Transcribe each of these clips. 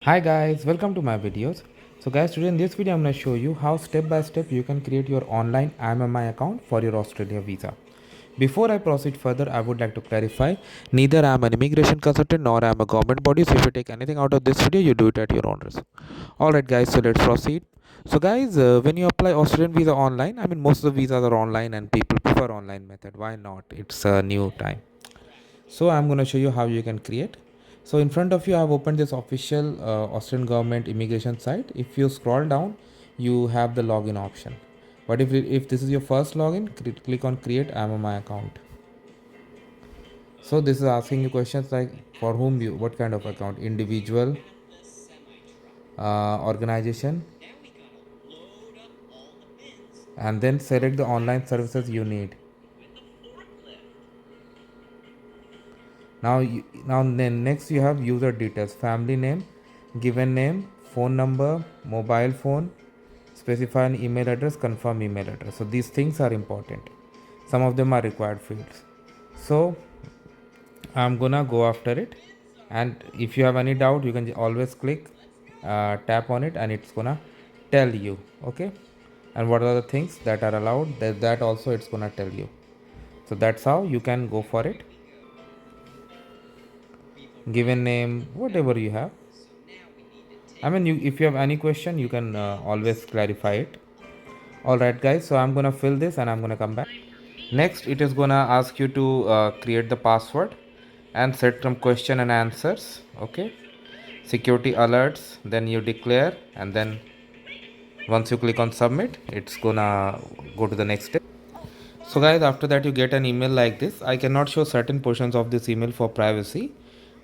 Hi guys, welcome to my videos. So guys, today in this video I'm going to show you how step by step you can create your online immi account for your Australia visa. Before I proceed further, I would like to clarify, neither I am an immigration consultant nor I am a government body, so if you take anything out of this video, you do it at your own risk. Alright guys, so let's proceed. So guys, when you apply Australian visa online, I mean most of the visas are online and people prefer online method. Why not? It's a new time. So I'm going to show you how you can create. So in front of you I have opened this official Australian government immigration site. If you scroll down, you have the login option, but if this is your first login, click on create immi account. So this is asking you questions like for whom you, what kind of account, individual, organization, and then select the online services you need. Now then next you have user details, family name, given name, phone number, mobile phone, specify an email address, confirm email address. So these things are important. Some of them are required fields. So I'm gonna go after it, and if you have any doubt, you can always click, tap on it, and it's gonna tell you, okay, and what are the things that are allowed. That also it's gonna tell you. So that's how you can go for it. Given name, whatever you have. I mean, if you have any question, you can always clarify it. Alright guys, so I'm gonna fill this and I'm gonna come back. Next, it is gonna ask you to create the password and set some question and answers. Okay, security alerts, then you declare, and then once you click on submit, it's gonna go to the next step. So guys, after that you get an email like this. I cannot show certain portions of this email for privacy,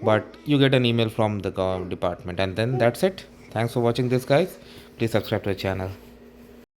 but you get an email from the department, and then that's it. Thanks for watching this guys. Please subscribe to the channel.